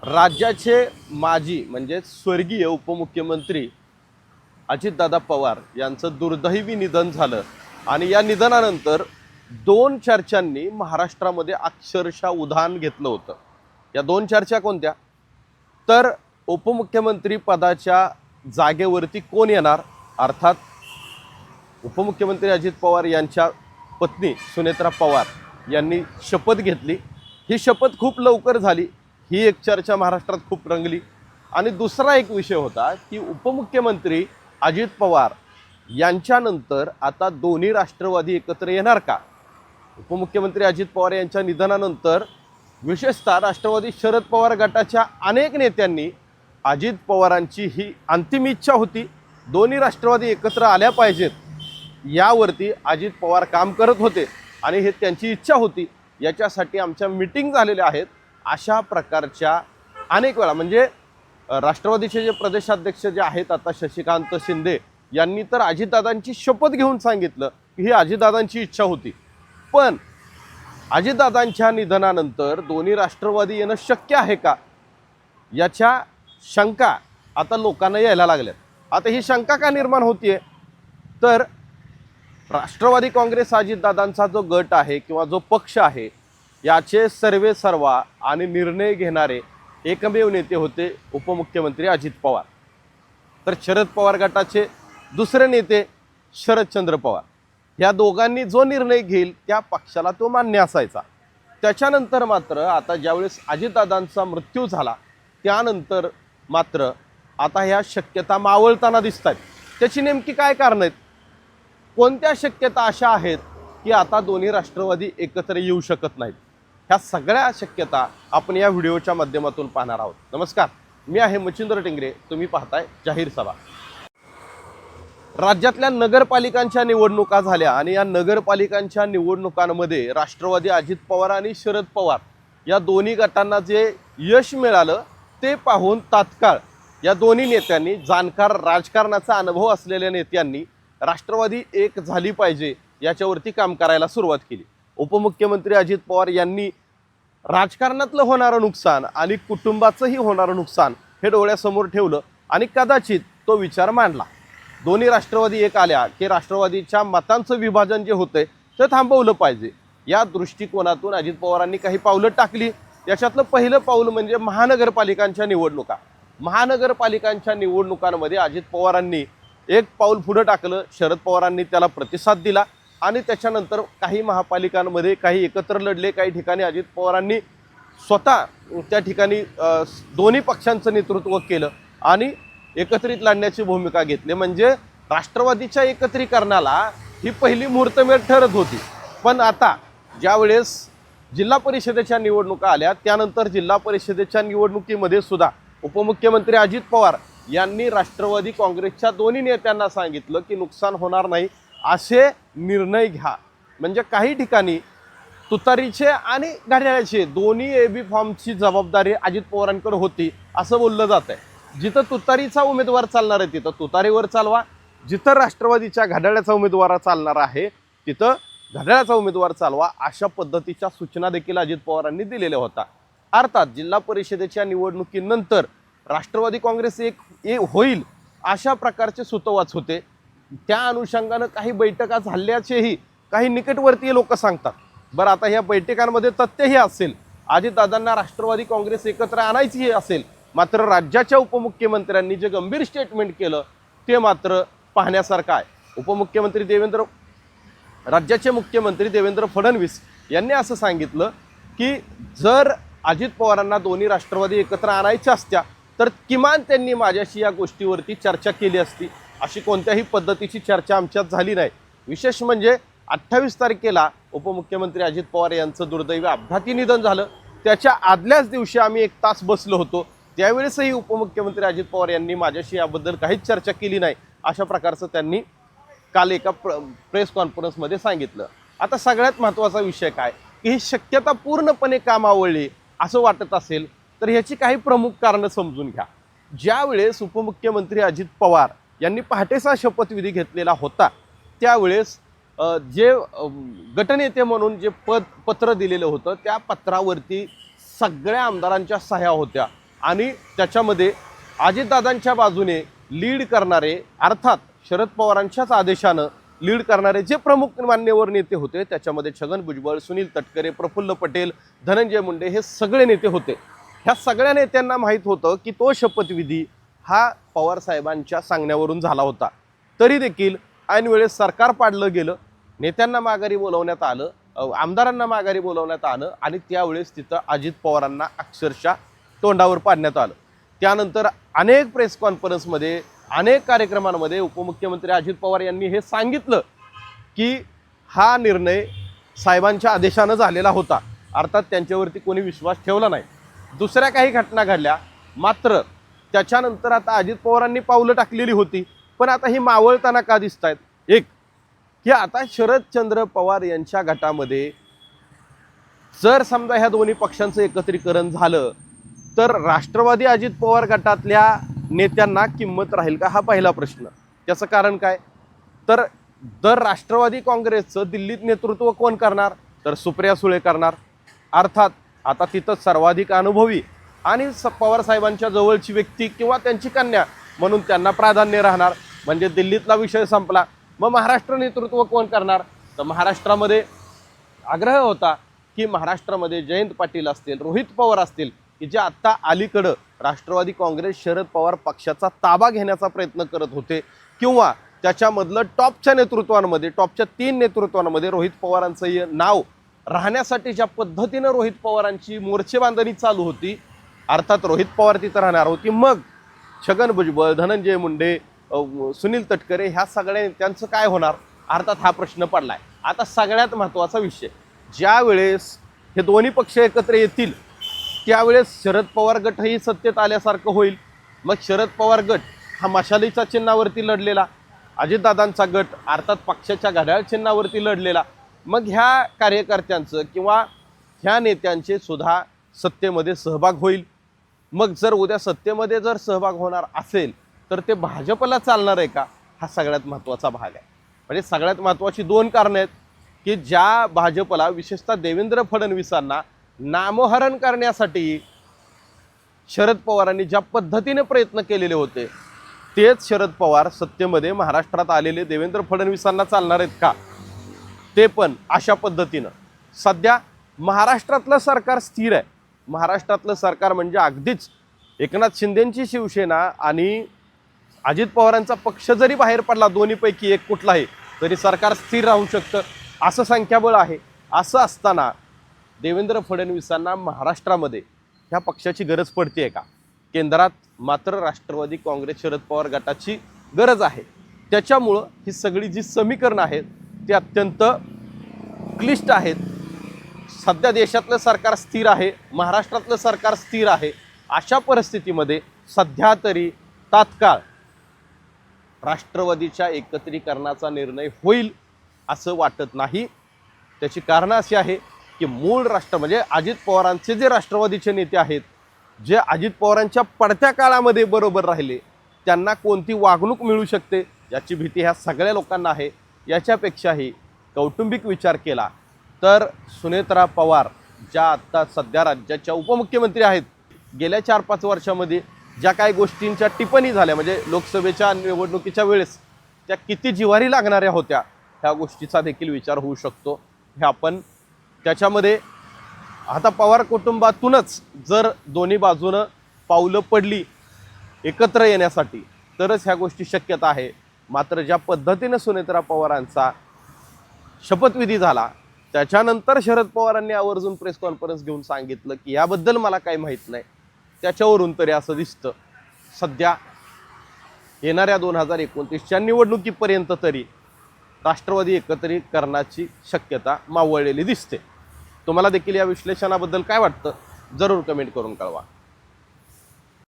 राज्याचे माजी म्हणजे स्वर्गीय उपमुख्यमंत्री अजितदादा पवार यांचं दुर्दैवी निधन झालं आणि या निधनानंतर दोन चर्चांनी महाराष्ट्रामध्ये अक्षरशः उधाण घेतलं होतं. या दोन चर्चा कोणत्या? तर उपमुख्यमंत्री पदाच्या जागेवरती कोण येणार, अर्थात उपमुख्यमंत्री अजित पवार यांच्या पत्नी सुनेत्रा पवार यांनी शपथ घेतली. ही शपथ खूप लवकर झाली, ही एक चर्चा महाराष्ट्रात खूप रंगली. आणि दुसरा एक विषय होता की उपमुख्यमंत्री अजित पवार यांच्यानंतर आता दोन्ही राष्ट्रवादी एकत्र येणार का? उपमुख्यमंत्री अजित पवार यांच्या निधनानंतर विशेषतः राष्ट्रवादी शरद पवार गटाच्या अनेक नेत्यांनी अजित पवारांची ही अंतिम इच्छा होती, दोन्ही राष्ट्रवादी एकत्र आल्या पाहिजेत, यावरती अजित पवार काम करत होते आणि हे त्यांची इच्छा होती, याच्यासाठी आमच्या मीटिंग झालेल्या आहेत. अशा प्रकारच्या अनेक वेळा म्हणजे राष्ट्रवादीचे जे प्रदेशाध्यक्ष जे आहेत आता शशिकांत शिंदे यांनी तर अजितदादांची शपथ घेऊन सांगितलं की ही अजितदादांची इच्छा होती. पण अजितदादांच्या निधनानंतर दोन्ही राष्ट्रवादी येणं शक्य आहे का, याच्या शंका आता लोकांना यायला लागल्यात. आता ही शंका का निर्माण होतीये? तर राष्ट्रवादी काँग्रेस अजितदादांचा जो गट आहे किंवा जो पक्ष आहे याचे सर्वे सर्वा आणि निर्णय घेणारे एकमेव नेते होते उपमुख्यमंत्री अजित पवार. तर शरद पवार गटाचे दुसरे नेते शरदचंद्र पवार, या दोघांनी जो निर्णय घेईल त्या पक्षाला तो मान्य असायचा. त्याच्यानंतर मात्र आता ज्यावेळेस अजितदादांचा मृत्यू झाला त्यानंतर मात्र आता ह्या शक्यता मावळताना दिसत आहेत. त्याची नेमकी काय कारणं आहेत? कोणत्या शक्यता अशा आहेत की आता दोन्ही राष्ट्रवादी एकत्र येऊ शकत नाहीत? ह्या सगळ्या शक्यता आपण या व्हिडिओच्या माध्यमातून पाहणार आहोत. नमस्कार, मी आहे मच्छिंद्र टिंगरे, तुम्ही पाहताय जाहीर सभा. राज्यातल्या नगरपालिकांच्या निवडणुका झाल्या आणि या नगरपालिकांच्या निवडणुकांमध्ये राष्ट्रवादी अजित पवार आणि शरद पवार या दोन्ही गटांना जे यश मिळालं ते पाहून तात्काळ या दोन्ही नेत्यांनी, जाणकार राजकारणाचा अनुभव असलेल्या नेत्यांनी राष्ट्रवादी एक झाली पाहिजे याच्यावरती काम करायला सुरुवात केली. उपमुख्यमंत्री अजित पवार यांनी राजकारणातलं होणारं नुकसान आणि कुटुंबाचंही होणारं नुकसान हे डोळ्यासमोर ठेवलं आणि कदाचित तो विचार मांडला. दोन्ही राष्ट्रवादी एक आल्या की राष्ट्रवादीच्या मतांचं विभाजन जे होतंय ते थांबवलं पाहिजे. या दृष्टिकोनातून अजित पवारांनी काही पावलं टाकली. याच्यातलं पहिलं पाऊल म्हणजे महानगरपालिकांच्या निवडणुका. महानगरपालिकांच्या निवडणुकांमध्ये अजित पवारांनी एक पाऊल पुढे टाकलं, शरद पवारांनी त्याला प्रतिसाद दिला आणि त्याच्यानंतर काही महापालिकांमध्ये काही एकत्र लढले, काही ठिकाणी अजित पवारांनी स्वतः त्या ठिकाणी दोन्ही पक्षांचं नेतृत्व केलं आणि एकत्रित लढण्याची भूमिका घेतली. म्हणजे राष्ट्रवादीच्या एकत्रीकरणाला ही पहिली मुहूर्तमेढ ठरत होती. पण आता ज्यावेळेस जिल्हा परिषदेच्या निवडणुका आल्या त्यानंतर जिल्हा परिषदेच्या निवडणुकीमध्ये सुद्धा उपमुख्यमंत्री अजित पवार यांनी राष्ट्रवादी काँग्रेसच्या दोन्ही नेत्यांना सांगितलं की नुकसान होणार नाही असे निर्णय घ्या. म्हणजे काही ठिकाणी तुतारीचे आणि घड्याळाचे दोन्ही AB फॉर्मची जबाबदारी अजित पवारांकडे होती असं बोललं जात आहे. जिथं तुतारीचा उमेदवार चालणार आहे तिथं तुतारीवर चालवा, जिथं राष्ट्रवादीच्या घड्याळाचा उमेदवार चालणार आहे तिथं घड्याळाचा उमेदवार चालवा, अशा पद्धतीच्या सूचना देखील अजित पवारांनी दिलेल्या होत्या. अर्थात जिल्हा परिषदेच्या निवडणुकीनंतर राष्ट्रवादी काँग्रेस एक होईल अशा प्रकारचे सुतोवाच होते. त्या अनुषंगानं काही बैठका झाल्याचेही काही निकटवर्तीय लोक सांगतात. बरं, आता ह्या बैठकांमध्ये तथ्यही असेल, अजितदादांना राष्ट्रवादी काँग्रेस एकत्र आणायचीही असेल, मात्र राज्याच्या उपमुख्यमंत्र्यांनी जे गंभीर स्टेटमेंट केलं ते मात्र पाहण्यासारखं आहे. राज्याचे मुख्यमंत्री देवेंद्र फडणवीस यांनी असं सांगितलं की जर अजित पवारांना दोन्ही राष्ट्रवादी एकत्र आणायच्या असत्या तर किमान त्यांनी माझ्याशी या गोष्टीवरती चर्चा केली असती. अशी कोणत्याही पद्धतीची चर्चा आमच्यात झाली नाही. विशेष म्हणजे 28 तारखेला उपमुख्यमंत्री अजित पवार यांचं दुर्दैवी अपघाती निधन झालं. त्याच्या आदल्याच दिवशी आम्ही 1 तास बसलो होतो, त्यावेळेसही उपमुख्यमंत्री अजित पवार यांनी माझ्याशी याबद्दल काहीच चर्चा केली नाही अशा प्रकारचं त्यांनी काल एका प्रेस कॉन्फरन्समध्ये सांगितलं. आता सगळ्यात महत्त्वाचा विषय काय की ही शक्यता पूर्णपणे कामावळली असं वाटत असेल तर ह्याची काही प्रमुख कारणं समजून घ्या. ज्यावेळेस उपमुख्यमंत्री अजित पवार यांनी पहाटेचा शपथविधी घेतलेला होता त्यावेळेस जे गटनेते म्हणून जे पत्र दिलेलं होतं त्या पत्रावरती सगळ्या आमदारांच्या सह्या होत्या आणि त्याच्यामध्ये अजितदादांच्या बाजूने लीड करणारे, अर्थात शरद पवारांच्याच आदेशानं लीड करणारे जे प्रमुख मान्यवर नेते होते त्याच्यामध्ये छगन भुजबळ, सुनील तटकरे, प्रफुल्ल पटेल, धनंजय मुंडे हे सगळे नेते होते. ह्या सगळ्या नेत्यांना माहीत होतं की तो शपथविधी हा पवार साहेबांच्या सांगण्यावरून झाला होता. तरी देखील ऐन वेळेस सरकार पाडलं गेलं, नेत्यांना माघारी बोलवण्यात आलं, आमदारांना माघारी बोलवण्यात आलं आणि त्यावेळेस तिथं अजित पवारांना अक्षरशः तोंडावर पाडण्यात आलं. त्यानंतर अनेक प्रेस कॉन्फरन्समध्ये, अनेक कार्यक्रमांमध्ये उपमुख्यमंत्री अजित पवार यांनी हे सांगितलं की हा निर्णय साहेबांच्या आदेशानं झालेला होता. अर्थात त्यांच्यावरती कोणी विश्वास ठेवला नाही. दुसऱ्या काही घटना घडल्या, मात्र त्याच्यानंतर आता अजित पवारांनी पावलं टाकलेली होती, पण आता ही मावळताना का दिसत आहेत? एक की आता शरदचंद्र पवार यांच्या गटामध्ये जर समजा ह्या दोन्ही पक्षांचं एकत्रीकरण झालं तर राष्ट्रवादी अजित पवार गटातल्या नेत्यांना किंमत राहील का, हा पहिला प्रश्न. त्याचं कारण काय, तर राष्ट्रवादी काँग्रेसचं दिल्लीत नेतृत्व कोण करणार, तर सुप्रिया सुळे करणार. अर्थात आता तिथं सर्वाधिक अनुभवी आणि पवार साहेबांच्या जवळची व्यक्ती किंवा त्यांची कन्या म्हणून त्यांना प्राधान्य राहणार. म्हणजे दिल्लीतला विषय संपला. मग महाराष्ट्र नेतृत्व कोण करणार, तर महाराष्ट्रामध्ये आग्रह होता की महाराष्ट्रामध्ये जयंत पाटील असतील, रोहित पवार असतील, की जे आत्ता अलीकडं राष्ट्रवादी काँग्रेस शरद पवार पक्षाचा ताबा घेण्याचा प्रयत्न करत होते, किंवा त्याच्यामधलं टॉपच्या नेतृत्वांमध्ये, टॉपच्या 3 नेतृत्वांमध्ये रोहित पवारांचं नाव राहण्यासाठी ज्या पद्धतीनं रोहित पवारांची मोर्चेबांधणी चालू होती, अर्थात रोहित पवार तिथं राहणार होती, मग छगन भुजबळ, धनंजय मुंडे, सुनील तटकरे ह्या सगळ्या नेत्यांचं काय होणार, अर्थात हा प्रश्न पडलाय. आता सगळ्यात महत्त्वाचा विषय, ज्या वेळेस हे दोन्ही पक्ष एकत्र येतील त्यावेळेस शरद पवार गटही सत्तेत आल्यासारखं होईल. मग शरद पवार गट हा मशालीच्या चिन्हावरती लढलेला, अजितदादांचा गट अर्थात पक्षाच्या घड्याळ चिन्हावरती लढलेला, मग ह्या कार्यकर्त्यांचं किंवा ह्या नेत्यांचे सुद्धा सत्तेमध्ये सहभाग होईल. मग जर उद्या सत्तेमध्ये जर सहभाग होणार असेल तर ते भाजपला चालणार आहे का, हा सगळ्यात महत्त्वाचा भाग आहे. म्हणजे सगळ्यात महत्त्वाची 2 कारणं आहेत की ज्या भाजपला, विशेषतः देवेंद्र फडणवीसांना नामोहरण करण्यासाठी शरद पवारांनी ज्या पद्धतीने प्रयत्न केलेले होते, तेच शरद पवार सत्तेमध्ये महाराष्ट्रात आलेले देवेंद्र फडणवीसांना चालणार आहेत का, ते पण अशा पद्धतीनं. सध्या महाराष्ट्रातलं सरकार स्थिर आहे. महाराष्ट्रातलं सरकार म्हणजे अगदीच एकनाथ शिंदेंची शिवसेना आणि अजित पवारांचा पक्ष जरी बाहेर पडला दोन्हीपैकी एक कुठलाही, तरी सरकार स्थिर राहू शकतं असं संख्याबळ आहे. असं असताना देवेंद्र फडणवीसांना महाराष्ट्रामध्ये ह्या पक्षाची गरज पडते का, केंद्रात मात्र राष्ट्रवादी काँग्रेस शरद पवार गटाची गरज आहे. त्याच्यामुळं ही सगळी जी समीकरणं आहेत ती अत्यंत क्लिष्ट आहेत. सध्या देशातलं सरकार स्थिर आहे, महाराष्ट्रातलं सरकार स्थिर आहे. अशा परिस्थितीमध्ये सध्या तरी तात्काळ राष्ट्रवादीच्या एकत्रीकरणाचा निर्णय होईल असं वाटत नाही. त्याची कारणं अशी आहे की मूळ म्हणजे अजित पवारांचे जे राष्ट्रवादीचे नेते आहेत, जे अजित पवारांच्या पडत्या काळामध्ये बरोबर राहिले, त्यांना कोणती वागणूक मिळू शकते याची भीती ह्या सगळ्या लोकांना आहे. याच्यापेक्षाही कौटुंबिक विचार केला तर सुनेत्रा पवार ज्या आत्ता सध्या राज्याच्या उपमुख्यमंत्री आहेत, गेल्या 4-5 वर्षामध्ये ज्या काही गोष्टींच्या टिप्पणी झाल्या, म्हणजे लोकसभेच्या निवडणुकीच्या वेळेस त्या किती जिव्हारी लागणाऱ्या होत्या, ह्या गोष्टीचा देखील विचार होऊ शकतो. हे आपण त्याच्यामध्ये आता पवार कुटुंबातूनच जर दोन्ही बाजूनं पावलं पडली एकत्र येण्यासाठी तरच ह्या गोष्टी शक्यता आहे. मात्र ज्या पद्धतीनं सुनेत्रा पवारांचा शपथविधी झाला त्याच्यानंतर शरद पवारांनी आवर्जून प्रेस कॉन्फरन्स घेऊन सांगितलं की याबद्दल मला काही माहीत नाही, त्याच्यावरून तरी असं दिसतं सध्या येणाऱ्या 2029च्या निवडणुकीपर्यंत तरी राष्ट्रवादी एकत्रीकरणाची शक्यता मावळलेली दिसते. तुम्हाला देखील या विश्लेषणाबद्दल काय वाटतं, जरूर कमेंट करून कळवा.